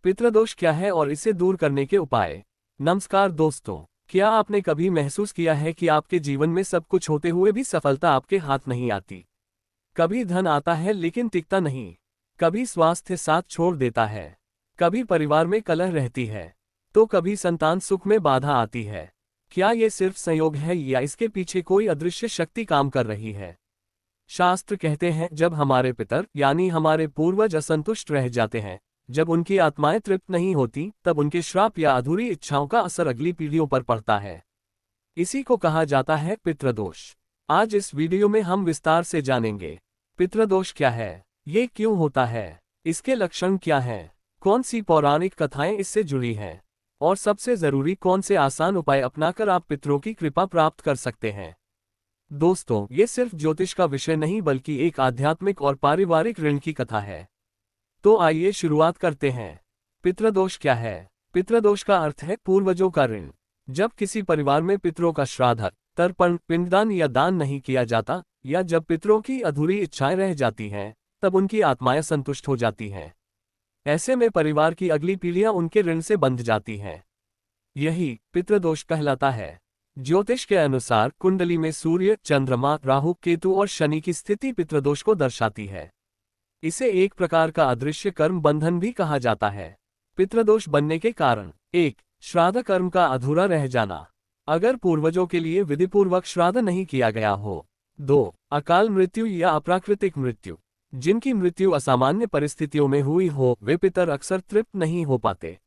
पितृदोष क्या है और इसे दूर करने के उपाय। नमस्कार दोस्तों, क्या आपने कभी महसूस किया है कि आपके जीवन में सब कुछ होते हुए भी सफलता आपके हाथ नहीं आती? कभी धन आता है लेकिन टिकता नहीं, कभी स्वास्थ्य साथ छोड़ देता है, कभी परिवार में कलह रहती है, तो कभी संतान सुख में बाधा आती है। क्या ये सिर्फ संयोग है या इसके पीछे कोई अदृश्य शक्ति काम कर रही है? शास्त्र कहते हैं, जब हमारे पितर यानी हमारे पूर्वज असंतुष्ट रह जाते हैं, जब उनकी आत्माएं तृप्त नहीं होती, तब उनके श्राप या अधूरी इच्छाओं का असर अगली पीढ़ियों पर पड़ता है। इसी को कहा जाता है पितृदोष। आज इस वीडियो में हम विस्तार से जानेंगे, पितृदोष क्या है, ये क्यों होता है, इसके लक्षण क्या हैं, कौन सी पौराणिक कथाएं इससे जुड़ी हैं, और सबसे जरूरी कौन से आसान उपाय अपनाकर आप पितरों की कृपा प्राप्त कर सकते हैं। दोस्तों, ये सिर्फ ज्योतिष का विषय नहीं बल्कि एक आध्यात्मिक और पारिवारिक ऋण की कथा है। तो आइए शुरुआत करते हैं। पितृदोष क्या है? पितृदोष का अर्थ है पूर्वजों का ऋण। जब किसी परिवार में पितरों का श्राद्ध, तर्पण, पिंडदान या दान नहीं किया जाता, या जब पितरों की अधूरी इच्छाएं रह जाती हैं, तब उनकी आत्माएं संतुष्ट हो जाती हैं। ऐसे में परिवार की अगली पीढ़ियां उनके ऋण से बंध जाती हैं। यही पितृदोष कहलाता है। ज्योतिष के अनुसार कुंडली में सूर्य, चंद्रमा, राहु, केतु और शनि की स्थिति पितृदोष को दर्शाती है। इसे एक प्रकार का अदृश्य कर्म बंधन भी कहा जाता है। पितृदोष बनने के कारण: 1. श्राद्ध कर्म का अधूरा रह जाना। अगर पूर्वजों के लिए विधिपूर्वक श्राद्ध नहीं किया गया हो। 2. अकाल मृत्यु या अप्राकृतिक मृत्यु। जिनकी मृत्यु असामान्य परिस्थितियों में हुई हो, वे पितर अक्सर तृप्त नहीं हो पाते।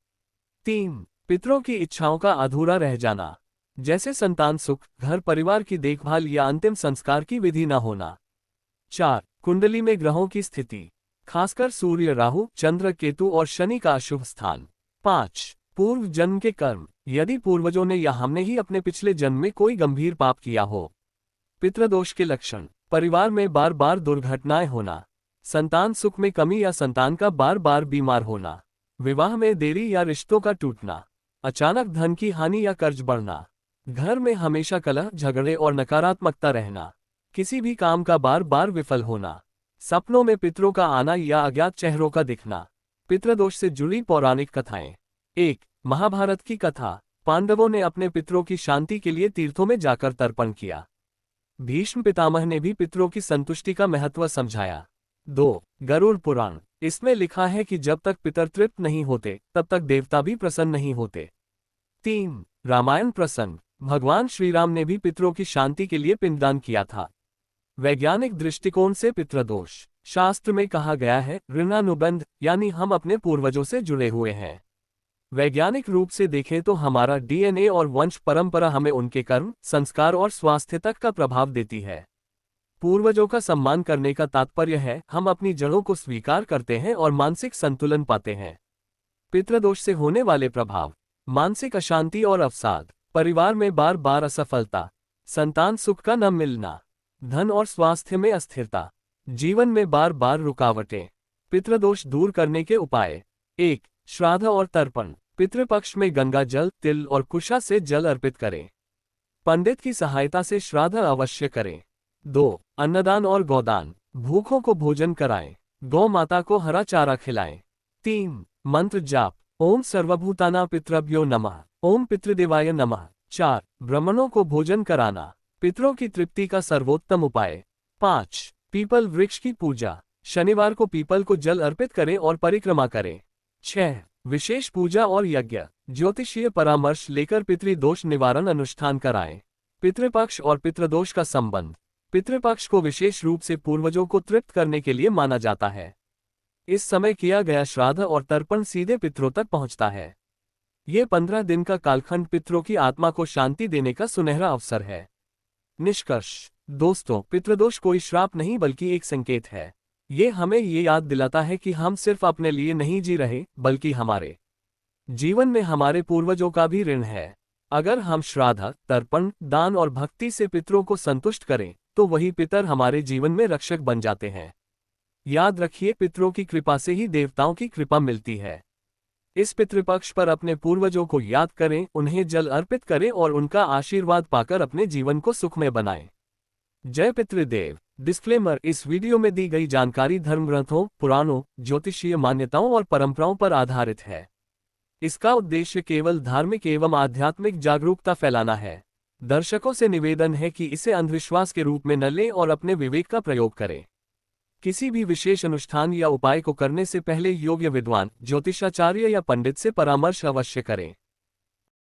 3. पितरों की इच्छाओं का अधूरा रह जाना, जैसे संतान सुख, घर परिवार की देखभाल या अंतिम संस्कार की विधि न होना। 4. कुंडली में ग्रहों की स्थिति, खासकर सूर्य, राहु, चंद्र, केतु और शनि का अशुभ स्थान। 5. पूर्व जन्म के कर्म, यदि पूर्वजों ने या हमने ही अपने पिछले जन्म में कोई गंभीर पाप किया हो। पितृदोष के लक्षण: परिवार में बार बार दुर्घटनाएं होना, संतान सुख में कमी या संतान का बार बार बीमार होना, विवाह में देरी या रिश्तों का टूटना, अचानक धन की हानि या कर्ज बढ़ना, घर में हमेशा कलह, झगड़े और नकारात्मकता रहना, किसी भी काम का बार बार विफल होना, सपनों में पितरों का आना या अज्ञात चेहरों का दिखना। पितृदोष से जुड़ी पौराणिक कथाएं। 1. महाभारत की कथा। पांडवों ने अपने पितरों की शांति के लिए तीर्थों में जाकर तर्पण किया। भीष्म पितामह ने भी पितरों की संतुष्टि का महत्व समझाया। 2. गरुड़ पुराण। इसमें लिखा है कि जब तक पितर तृप्त नहीं होते, तब तक देवता भी प्रसन्न नहीं होते। 3. रामायण प्रसंग। भगवान श्री राम ने भी पितरों की शांति के लिए पिंडदान किया था। वैज्ञानिक दृष्टिकोण से पितृदोष: शास्त्र में कहा गया है, ऋणानुबंध, यानी हम अपने पूर्वजों से जुड़े हुए हैं। वैज्ञानिक रूप से देखें तो हमारा डीएनए और वंश परंपरा हमें उनके कर्म, संस्कार और स्वास्थ्य तक का प्रभाव देती है। पूर्वजों का सम्मान करने का तात्पर्य है, हम अपनी जड़ों को स्वीकार करते हैं और मानसिक संतुलन पाते हैं। पितृदोष से होने वाले प्रभाव: मानसिक अशांति और अवसाद, परिवार में बार बार असफलता, संतान सुख का न मिलना, धन और स्वास्थ्य में अस्थिरता, जीवन में बार बार रुकावटें। पितृदोष दूर करने के उपाय: 1. श्राद्ध और तर्पण। पितृपक्ष में गंगा जल, तिल और कुशा से जल अर्पित करें। पंडित की सहायता से श्राद्ध अवश्य करें। 2. अन्नदान और गोदान। भूखों को भोजन कराएं, गौ माता को हरा चारा खिलाएं। 3. मंत्र जाप: ओम सर्वभूताना पितृभ्यो नमः, ओम पितृदेवाय नमः। 4. ब्राह्मणों को भोजन कराना, पितरों की तृप्ति का सर्वोत्तम उपाय। 5. पीपल वृक्ष की पूजा। शनिवार को पीपल को जल अर्पित करें और परिक्रमा करें। 6. विशेष पूजा और यज्ञ, ज्योतिषीय परामर्श लेकर पितृदोष निवारण अनुष्ठान कराएं। पितृपक्ष और पितृदोष का संबंध: पितृपक्ष को विशेष रूप से पूर्वजों को तृप्त करने के लिए माना जाता है। इस समय किया गया श्राद्ध और तर्पण सीधे पितरों तक पहुंचता है। ये 15 दिन का कालखंड पितरों की आत्मा को शांति देने का सुनहरा अवसर है। निष्कर्ष: दोस्तों, पितृदोष कोई श्राप नहीं बल्कि एक संकेत है। ये हमें ये याद दिलाता है कि हम सिर्फ अपने लिए नहीं जी रहे, बल्कि हमारे जीवन में हमारे पूर्वजों का भी ऋण है। अगर हम श्राद्ध, तर्पण, दान और भक्ति से पितरों को संतुष्ट करें, तो वही पितर हमारे जीवन में रक्षक बन जाते हैं। याद रखिए, पितरों की कृपा से ही देवताओं की कृपा मिलती है। इस पितृपक्ष पर अपने पूर्वजों को याद करें, उन्हें जल अर्पित करें और उनका आशीर्वाद पाकर अपने जीवन को सुखमय बनाएं। जय पितृदेव। डिस्क्लेमर, इस वीडियो में दी गई जानकारी धर्म ग्रंथों, पुराणों, ज्योतिषीय मान्यताओं और परंपराओं पर आधारित है। इसका उद्देश्य केवल धार्मिक एवं आध्यात्मिक जागरूकता फैलाना है। दर्शकों से निवेदन है कि इसे अंधविश्वास के रूप में न लें और अपने विवेक का प्रयोग करें। किसी भी विशेष अनुष्ठान या उपाय को करने से पहले योग्य विद्वान, ज्योतिषाचार्य या पंडित से परामर्श अवश्य करें।